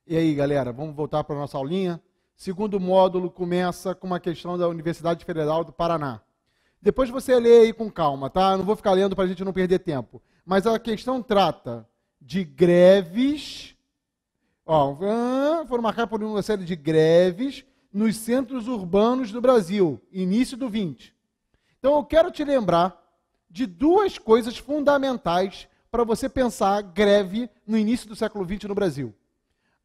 E aí, galera, vamos voltar para a nossa aulinha? Segundo módulo começa com uma questão da Universidade Federal do Paraná. Depois você lê aí com calma, tá? Eu não vou ficar lendo para a gente não perder tempo. Mas a questão trata de greves, foram marcadas por uma série de greves nos centros urbanos do Brasil, início do 20. Então eu quero te lembrar de duas coisas fundamentais para você pensar greve no início do século 20 no Brasil.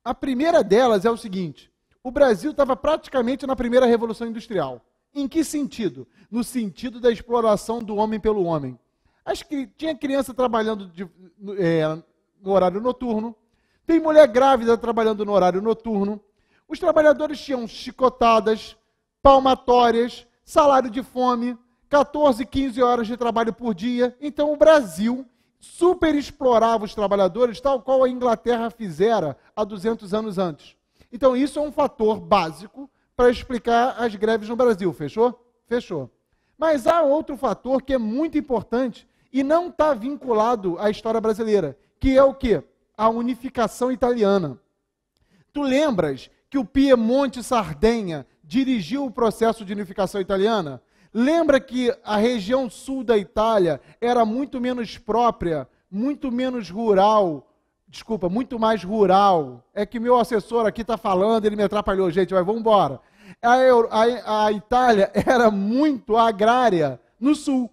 A primeira delas é o seguinte: o Brasil estava praticamente na primeira Revolução Industrial. Em que sentido? No sentido da exploração do homem pelo homem. Acho que tinha criança trabalhando no horário noturno, tem mulher grávida trabalhando no horário noturno, os trabalhadores tinham chicotadas, palmatórias, salário de fome, 14, 15 horas de trabalho por dia. Então o Brasil super explorava os trabalhadores, tal qual a Inglaterra fizera há 200 anos antes. Então isso é um fator básico para explicar as greves no Brasil. Fechou? Fechou. Mas há outro fator que é muito importante e não está vinculado à história brasileira, que é o quê? A unificação italiana. Tu lembras que o Piemonte Sardenha dirigiu o processo de unificação italiana? Lembra que a região sul da Itália era muito menos própria, muito menos rural, muito mais rural. É que meu assessor aqui está falando, ele me atrapalhou, gente, mas vamos embora. A Itália era muito agrária no sul.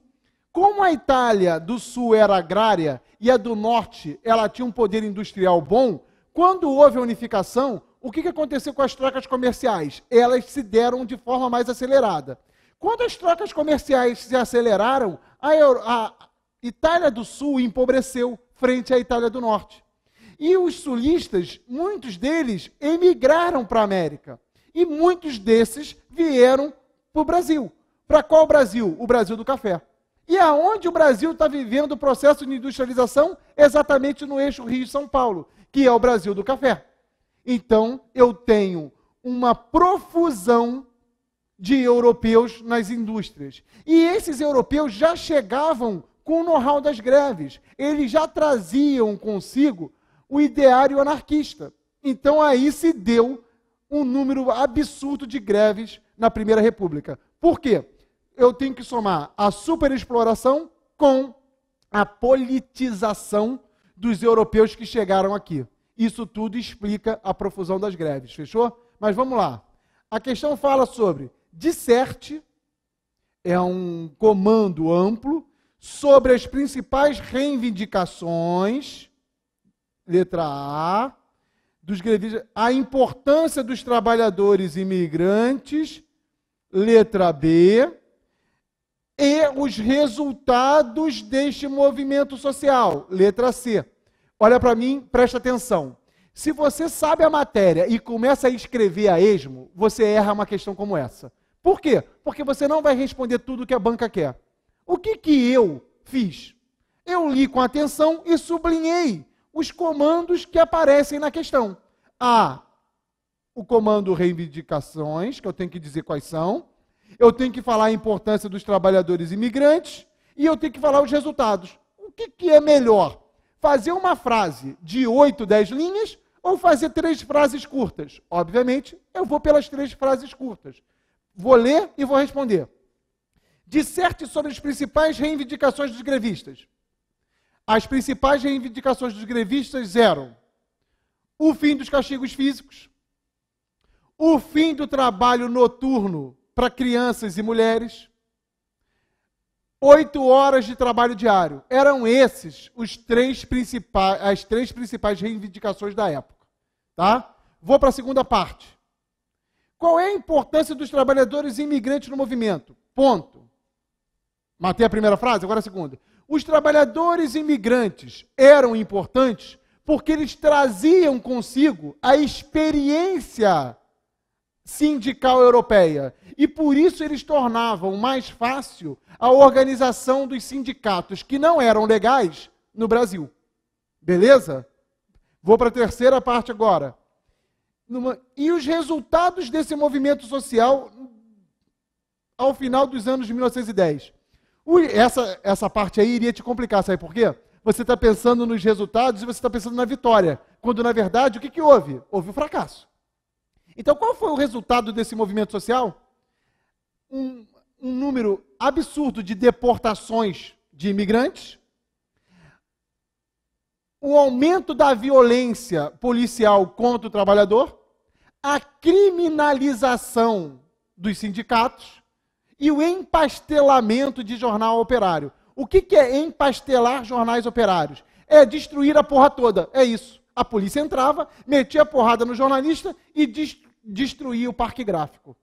Como a Itália do sul era agrária e a do norte ela tinha um poder industrial bom, quando houve a unificação, o que aconteceu com as trocas comerciais? Elas se deram de forma mais acelerada. Quando as trocas comerciais se aceleraram, a Itália do Sul empobreceu frente à Itália do Norte. E os sulistas, muitos deles, emigraram para a América. E muitos desses vieram para o Brasil. Para qual Brasil? O Brasil do café. E aonde o Brasil está vivendo o processo de industrialização? Exatamente no eixo Rio-São Paulo, que é o Brasil do café. Então, eu tenho uma profusão de europeus nas indústrias. E esses europeus já chegavam com o know-how das greves. Eles já traziam consigo o ideário anarquista. Então aí se deu um número absurdo de greves na Primeira República. Por quê? Eu tenho que somar a superexploração com a politização dos europeus que chegaram aqui. Isso tudo explica a profusão das greves. Fechou? Mas vamos lá. A questão fala sobre disserte, é um comando amplo, sobre as principais reivindicações, letra A, dos grevistas, a importância dos trabalhadores imigrantes, letra B, e os resultados deste movimento social, letra C. Olha para mim, presta atenção. Se você sabe a matéria e começa a escrever a esmo, você erra uma questão como essa. Por quê? Porque você não vai responder tudo que a banca quer. O que eu fiz? Eu li com atenção e sublinhei os comandos que aparecem na questão. A, o comando reivindicações, que eu tenho que dizer quais são. Eu tenho que falar a importância dos trabalhadores imigrantes e eu tenho que falar os resultados. O que é melhor? Fazer uma frase de 8, 10 linhas ou fazer 3 frases curtas? Obviamente, eu vou pelas 3 frases curtas. Vou ler e vou responder. Disserte sobre as principais reivindicações dos grevistas. As principais reivindicações dos grevistas eram o fim dos castigos físicos, o fim do trabalho noturno para crianças e mulheres, 8 horas de trabalho diário. Eram esses as 3 principais reivindicações da época. Tá? Vou para a segunda parte. Qual é a importância dos trabalhadores imigrantes no movimento? Ponto. Matei a primeira frase, agora a segunda. Os trabalhadores imigrantes eram importantes porque eles traziam consigo a experiência sindical europeia. E por isso eles tornavam mais fácil a organização dos sindicatos que não eram legais no Brasil. Beleza? Vou para a terceira parte agora. E os resultados desse movimento social ao final dos anos de 1910. Essa parte aí iria te complicar, sabe por quê? Você está pensando nos resultados e você está pensando na vitória. quando na verdade o que houve? Houve um fracasso. Então qual foi o resultado desse movimento social? Um número absurdo de deportações de imigrantes, o aumento da violência policial contra o trabalhador, a criminalização dos sindicatos e o empastelamento de jornal operário. O que é empastelar jornais operários? É destruir a porra toda, é isso. A polícia entrava, metia a porrada no jornalista e destruía o parque gráfico.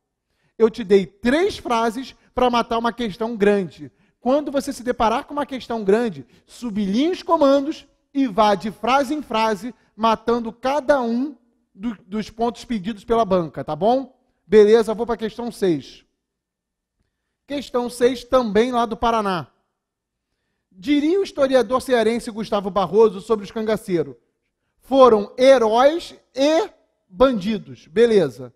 Eu te dei 3 frases para matar uma questão grande. Quando você se deparar com uma questão grande, sublinhe os comandos e vá de frase em frase, matando cada um dos pontos pedidos pela banca, tá bom? Beleza, vou para a questão 6. Questão 6, também lá do Paraná. Diria o historiador cearense Gustavo Barroso sobre os cangaceiros: foram heróis e bandidos. Beleza.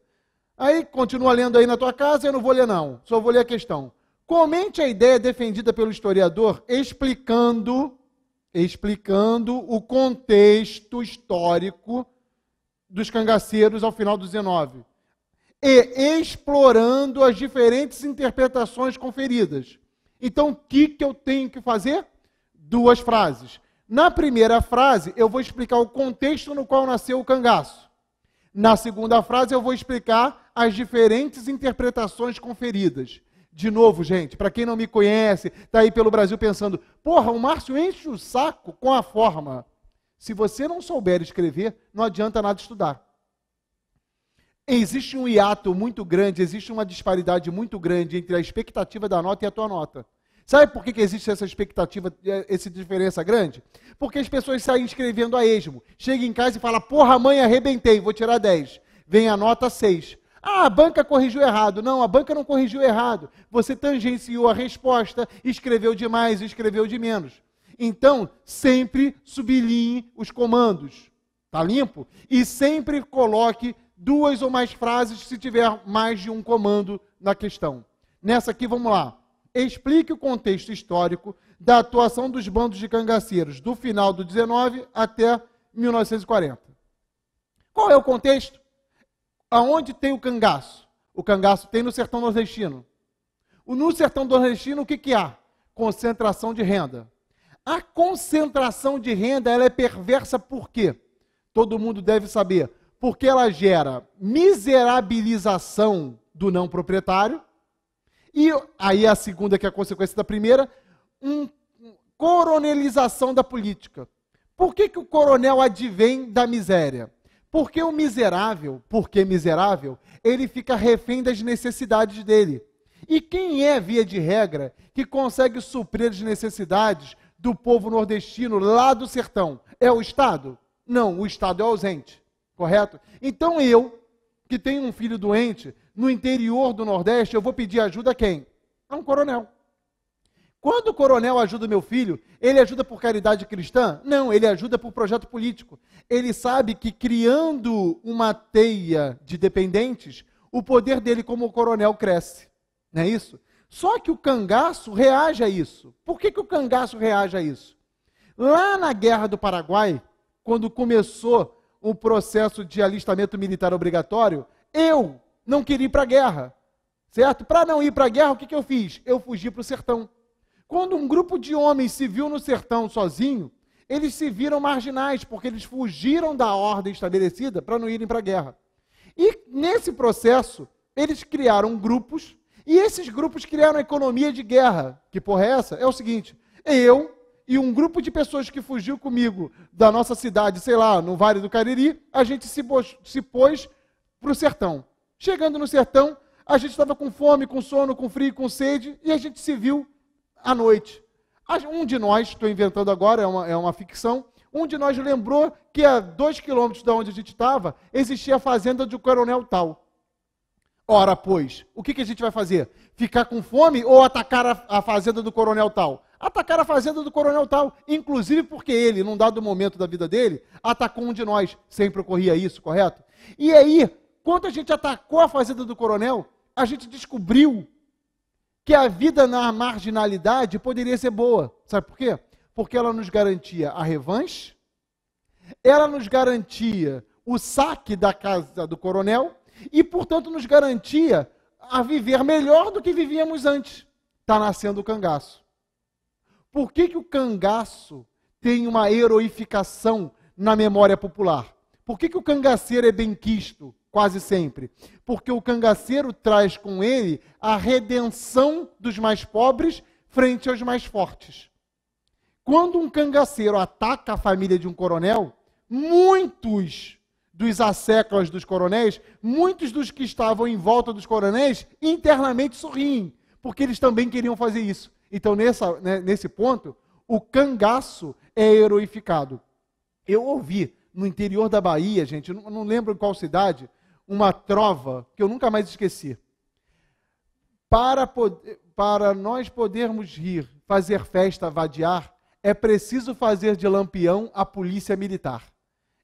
Aí, continua lendo aí na tua casa, eu não vou ler não, só vou ler a questão. Comente a ideia defendida pelo historiador explicando o contexto histórico dos cangaceiros ao final do 19 e explorando as diferentes interpretações conferidas. Então, o que eu tenho que fazer? 2 frases. Na primeira frase, eu vou explicar o contexto no qual nasceu o cangaço. Na segunda frase, eu vou explicar as diferentes interpretações conferidas. De novo, gente, para quem não me conhece, está aí pelo Brasil pensando, porra, o Márcio enche o saco com a forma. Se você não souber escrever, não adianta nada estudar. Existe um hiato muito grande, existe uma disparidade muito grande entre a expectativa da nota e a tua nota. Sabe por que existe essa expectativa, essa diferença grande? Porque as pessoas saem escrevendo a esmo. Chega em casa e fala, porra, mãe, arrebentei, vou tirar 10. Vem a nota 6. Ah, a banca corrigiu errado. Não, a banca não corrigiu errado. Você tangenciou a resposta, escreveu de mais, escreveu de menos. Então, sempre sublinhe os comandos. Tá limpo? E sempre coloque 2 ou mais frases se tiver mais de um comando na questão. Nessa aqui, vamos lá. Explique o contexto histórico da atuação dos bandos de cangaceiros do final do 19 até 1940. Qual é o contexto? Aonde tem o cangaço? O cangaço tem no sertão nordestino. No sertão nordestino, o que há? Concentração de renda. A concentração de renda ela é perversa por quê? Todo mundo deve saber. Porque ela gera miserabilização do não proprietário. E aí a segunda, que é a consequência da primeira, coronelização da política. Por que o coronel advém da miséria? Porque o miserável, ele fica refém das necessidades dele. E quem é, via de regra, que consegue suprir as necessidades do povo nordestino lá do sertão? É o Estado? Não, o Estado é ausente, correto? Então eu, que tenho um filho doente, no interior do Nordeste, eu vou pedir ajuda a quem? A um coronel. Quando o coronel ajuda meu filho, ele ajuda por caridade cristã? Não, ele ajuda por projeto político. Ele sabe que criando uma teia de dependentes, o poder dele como coronel cresce. Não é isso? Só que o cangaço reage a isso. Por que o cangaço reage a isso? Lá na Guerra do Paraguai, quando começou o processo de alistamento militar obrigatório, eu não queria ir para a guerra, certo? Para não ir para a guerra, o que eu fiz? Eu fugi para o sertão. Quando um grupo de homens se viu no sertão sozinho, eles se viram marginais, porque eles fugiram da ordem estabelecida para não irem para a guerra. E nesse processo, eles criaram grupos, e esses grupos criaram a economia de guerra. Que porra é essa? É o seguinte, eu e um grupo de pessoas que fugiu comigo da nossa cidade, sei lá, no Vale do Cariri, a gente se pôs para o sertão. Chegando no sertão, a gente estava com fome, com sono, com frio, com sede, e a gente se viu à noite. Um de nós, estou inventando agora, é uma ficção, um de nós lembrou que a 2 quilômetros de onde a gente estava, existia a fazenda do coronel tal. Ora, pois, o que a gente vai fazer? Ficar com fome ou atacar a fazenda do coronel tal? Atacar a fazenda do coronel tal, inclusive porque ele, num dado momento da vida dele, atacou um de nós. Sempre ocorria isso, correto? E aí, quando a gente atacou a fazenda do coronel, a gente descobriu que a vida na marginalidade poderia ser boa. Sabe por quê? Porque ela nos garantia a revanche, ela nos garantia o saque da casa do coronel e, portanto, nos garantia a viver melhor do que vivíamos antes. Está nascendo o cangaço. Por que o cangaço tem uma heroificação na memória popular? Por que o cangaceiro é benquisto quase sempre? Porque o cangaceiro traz com ele a redenção dos mais pobres frente aos mais fortes. Quando um cangaceiro ataca a família de um coronel, muitos dos asseclas dos coronéis, muitos dos que estavam em volta dos coronéis, internamente sorriem, porque eles também queriam fazer isso. Então, nesse ponto, o cangaço é heroificado. Eu ouvi no interior da Bahia, gente, eu não lembro em qual cidade, uma trova que eu nunca mais esqueci. Para nós podermos rir, fazer festa, vadiar, é preciso fazer de Lampião a polícia militar.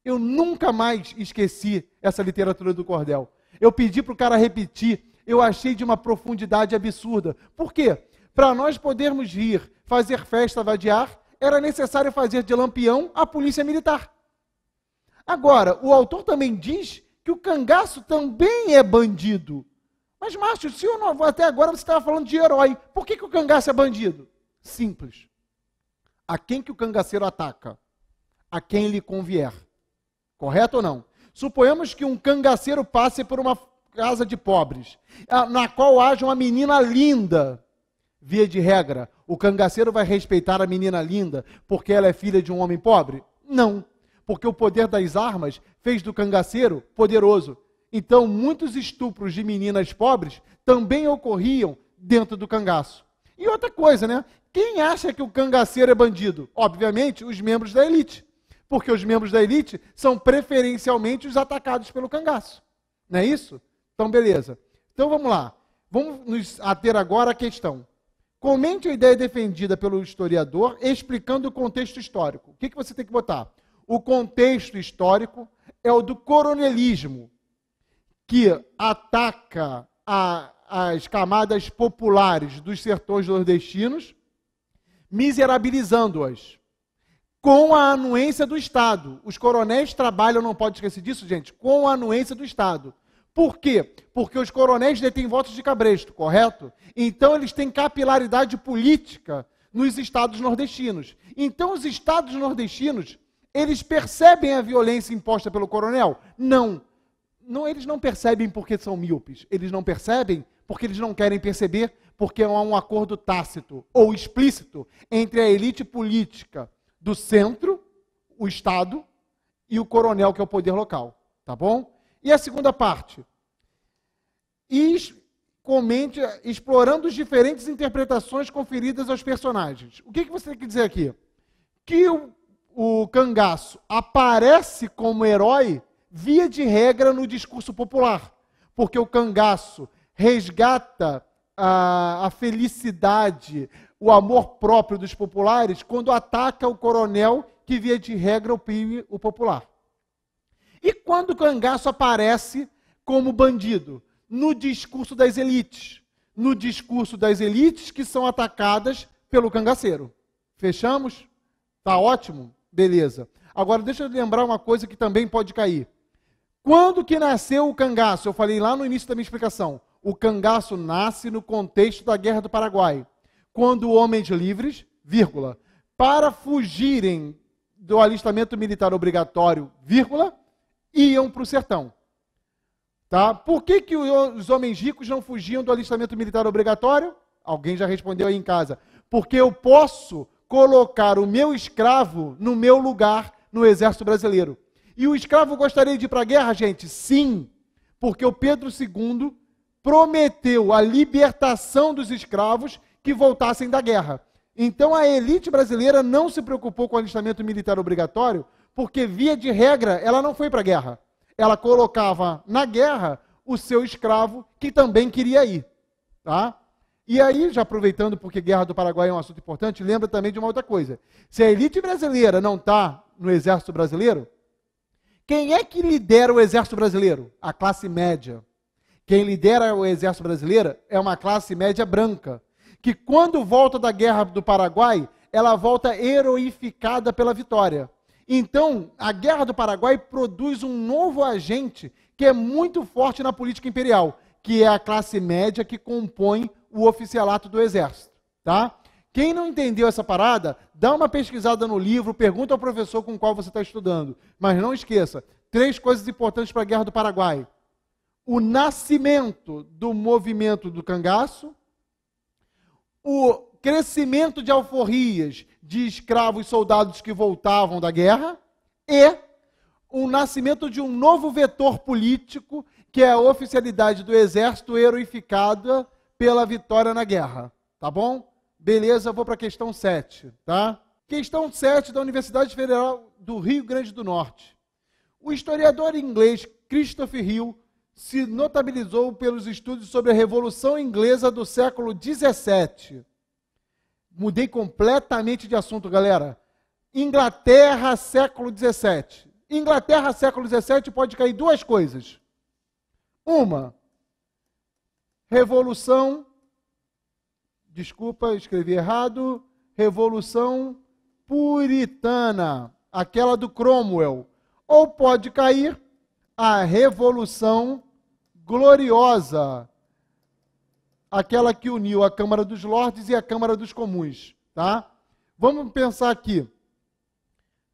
Eu nunca mais esqueci essa literatura do cordel. Eu pedi para o cara repetir, eu achei de uma profundidade absurda. Por quê? Para nós podermos rir, fazer festa, vadiar, era necessário fazer de Lampião a polícia militar. Agora, o autor também diz que o cangaço também é bandido. Mas, Márcio, se eu não, até agora você estava falando de herói, por que o cangaço é bandido? Simples. A quem que o cangaceiro ataca? A quem lhe convier. Correto ou não? Suponhamos que um cangaceiro passe por uma casa de pobres, na qual haja uma menina linda. Via de regra, o cangaceiro vai respeitar a menina linda porque ela é filha de um homem pobre? Não, porque o poder das armas fez do cangaceiro poderoso. Então, muitos estupros de meninas pobres também ocorriam dentro do cangaço. E outra coisa, né? Quem acha que o cangaceiro é bandido? Obviamente, os membros da elite. Porque os membros da elite são preferencialmente os atacados pelo cangaço. Não é isso? Então, beleza. Então, vamos lá. Vamos nos ater agora à questão. Comente a ideia defendida pelo historiador explicando o contexto histórico. O que você tem que botar? O contexto histórico é o do coronelismo, que ataca as camadas populares dos sertões nordestinos, miserabilizando-as, com a anuência do Estado. Os coronéis trabalham, não pode esquecer disso, gente, com a anuência do Estado. Por quê? Porque os coronéis detêm votos de cabresto, correto? Então eles têm capilaridade política nos estados nordestinos. Então os estados nordestinos, eles percebem a violência imposta pelo coronel? Não. Eles não percebem porque são míopes. Eles não percebem porque eles não querem perceber, porque há um acordo tácito ou explícito entre a elite política do centro, o Estado, e o coronel, que é o poder local. Tá bom? E a segunda parte? Comente explorando as diferentes interpretações conferidas aos personagens. O que você tem que dizer aqui? Que o cangaço aparece como herói via de regra no discurso popular, porque o cangaço resgata a felicidade, o amor próprio dos populares quando ataca o coronel que via de regra oprime o popular. E quando o cangaço aparece como bandido? No discurso das elites. No discurso das elites que são atacadas pelo cangaceiro. Fechamos? Tá ótimo? Beleza. Agora deixa eu lembrar uma coisa que também pode cair. Quando que nasceu o cangaço? Eu falei lá no início da minha explicação. O cangaço nasce no contexto da Guerra do Paraguai. Quando homens livres, vírgula, para fugirem do alistamento militar obrigatório, vírgula, iam para o sertão. Tá? Por que os homens ricos não fugiam do alistamento militar obrigatório? Alguém já respondeu aí em casa. Porque eu posso colocar o meu escravo no meu lugar no exército brasileiro. E o escravo gostaria de ir para a guerra, gente? Sim, porque o Pedro II prometeu a libertação dos escravos que voltassem da guerra. Então a elite brasileira não se preocupou com o alistamento militar obrigatório, porque via de regra ela não foi para a guerra. Ela colocava na guerra o seu escravo que também queria ir. Tá? E aí, já aproveitando porque Guerra do Paraguai é um assunto importante, lembra também de uma outra coisa. Se a elite brasileira não está no exército brasileiro, quem é que lidera o exército brasileiro? A classe média. Quem lidera o exército brasileiro é uma classe média branca, que quando volta da Guerra do Paraguai, ela volta heroificada pela vitória. Então, a Guerra do Paraguai produz um novo agente que é muito forte na política imperial, que é a classe média que compõe o oficialato do exército, tá? Quem não entendeu essa parada, dá uma pesquisada no livro, pergunta ao professor com o qual você está estudando. Mas não esqueça, 3 coisas importantes para a Guerra do Paraguai. O nascimento do movimento do cangaço, o crescimento de alforrias de escravos soldados que voltavam da guerra e o nascimento de um novo vetor político, que é a oficialidade do exército heroificada pela vitória na guerra. Tá bom? Beleza, vou para a questão 7. Tá? Questão 7 da Universidade Federal do Rio Grande do Norte. O historiador inglês Christopher Hill se notabilizou pelos estudos sobre a Revolução Inglesa do século XVII. Mudei completamente de assunto, galera. Inglaterra, século XVII. Inglaterra, século XVII, pode cair 2 coisas. Uma, Revolução, desculpa, escrevi errado, Revolução Puritana, aquela do Cromwell. Ou pode cair a Revolução Gloriosa, aquela que uniu a Câmara dos Lordes e a Câmara dos Comuns, tá? Vamos pensar aqui.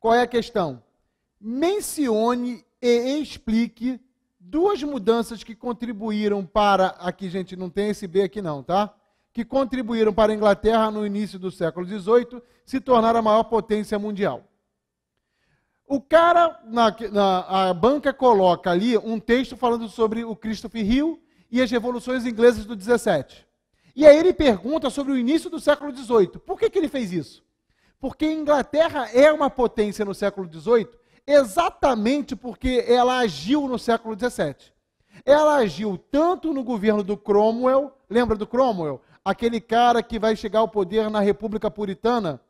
Qual é a questão? Mencione e explique 2 mudanças que contribuíram para... Aqui, gente, não tem esse B aqui não, tá? Que contribuíram para a Inglaterra no início do século XVIII se tornar a maior potência mundial. O cara, a banca coloca ali um texto falando sobre o Christopher Hill e as revoluções inglesas do 17. E aí ele pergunta sobre o início do século XVIII. Por que ele fez isso? Porque a Inglaterra é uma potência no século XVIII exatamente porque ela agiu no século XVII. Ela agiu tanto no governo do Cromwell, lembra do Cromwell? Aquele cara que vai chegar ao poder na República Puritana,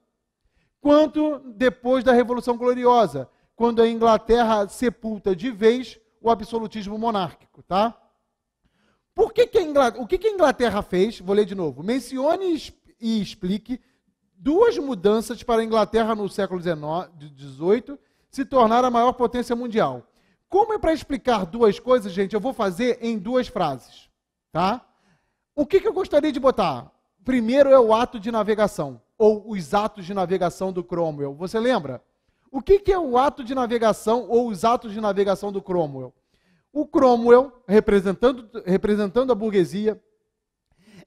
quanto depois da Revolução Gloriosa, quando a Inglaterra sepulta de vez o absolutismo monárquico, tá? O que a Inglaterra fez? Vou ler de novo. Mencione e explique 2 mudanças para a Inglaterra no século XVIII se tornar a maior potência mundial. Como é para explicar 2 coisas, gente, eu vou fazer em 2 frases, tá? O que eu gostaria de botar? Primeiro é o ato de navegação, ou os atos de navegação do Cromwell. Você lembra? O que é o ato de navegação ou os atos de navegação do Cromwell? O Cromwell, representando a burguesia,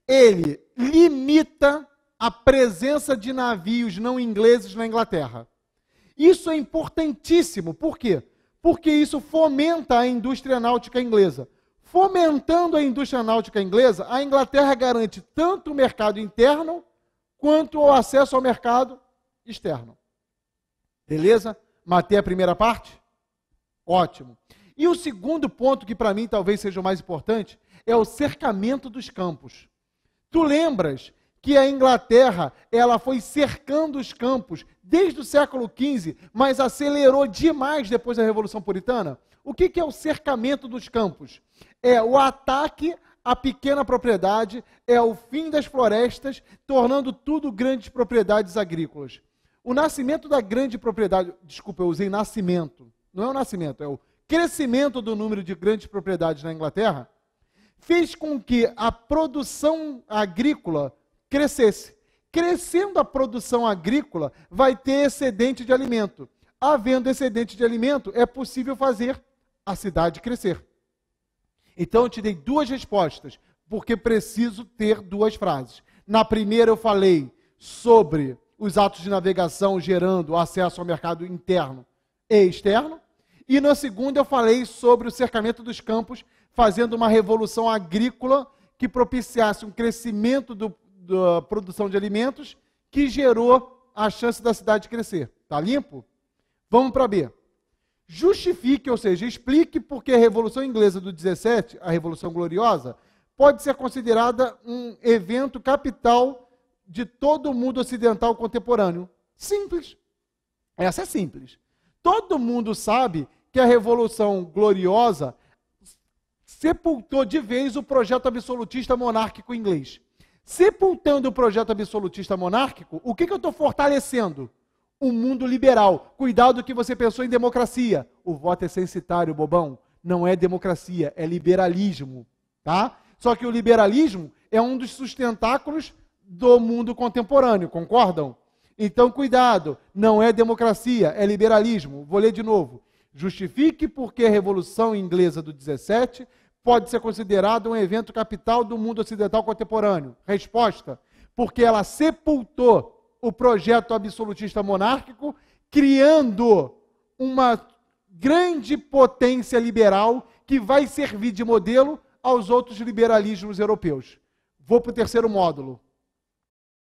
ele limita a presença de navios não ingleses na Inglaterra. Isso é importantíssimo. Por quê? Porque isso fomenta a indústria náutica inglesa. Fomentando a indústria náutica inglesa, a Inglaterra garante tanto o mercado interno quanto o acesso ao mercado externo. Beleza? Matei a primeira parte? Ótimo. E o segundo ponto, que para mim talvez seja o mais importante, é o cercamento dos campos. Tu lembras que a Inglaterra ela foi cercando os campos desde o século XV, mas acelerou demais depois da Revolução Puritana? O que é o cercamento dos campos? É o ataque à pequena propriedade, é o fim das florestas, tornando tudo grandes propriedades agrícolas. O nascimento da grande propriedade, desculpa, eu usei nascimento, não é o nascimento, é o crescimento do número de grandes propriedades na Inglaterra, fez com que a produção agrícola crescesse. Crescendo a produção agrícola, vai ter excedente de alimento. Havendo excedente de alimento, é possível fazer a cidade crescer. Então, eu te dei 2 respostas, porque preciso ter 2 frases. Na primeira, eu falei sobre os atos de navegação gerando acesso ao mercado interno e externo. E na segunda, eu falei sobre o cercamento dos campos, fazendo uma revolução agrícola que propiciasse um crescimento da produção de alimentos, que gerou a chance da cidade crescer. Tá limpo? Vamos para B. Justifique, ou seja, explique por que a Revolução Inglesa do 17, a Revolução Gloriosa, pode ser considerada um evento capital de todo o mundo ocidental contemporâneo. Simples. Essa é simples. Todo mundo sabe que a Revolução Gloriosa sepultou de vez o projeto absolutista monárquico inglês. Sepultando o projeto absolutista monárquico, o que eu estou fortalecendo? um mundo liberal. Cuidado que você pensou em democracia. O voto é censitário, bobão. Não é democracia, é liberalismo. Tá? Só que o liberalismo é um dos sustentáculos do mundo contemporâneo, concordam? Então, cuidado, não é democracia, é liberalismo. Vou ler de novo. Justifique porque a Revolução Inglesa do 17 pode ser considerada um evento capital do mundo ocidental contemporâneo. Resposta: porque ela sepultou o projeto absolutista monárquico, criando uma grande potência liberal que vai servir de modelo aos outros liberalismos europeus. Vou para o terceiro módulo.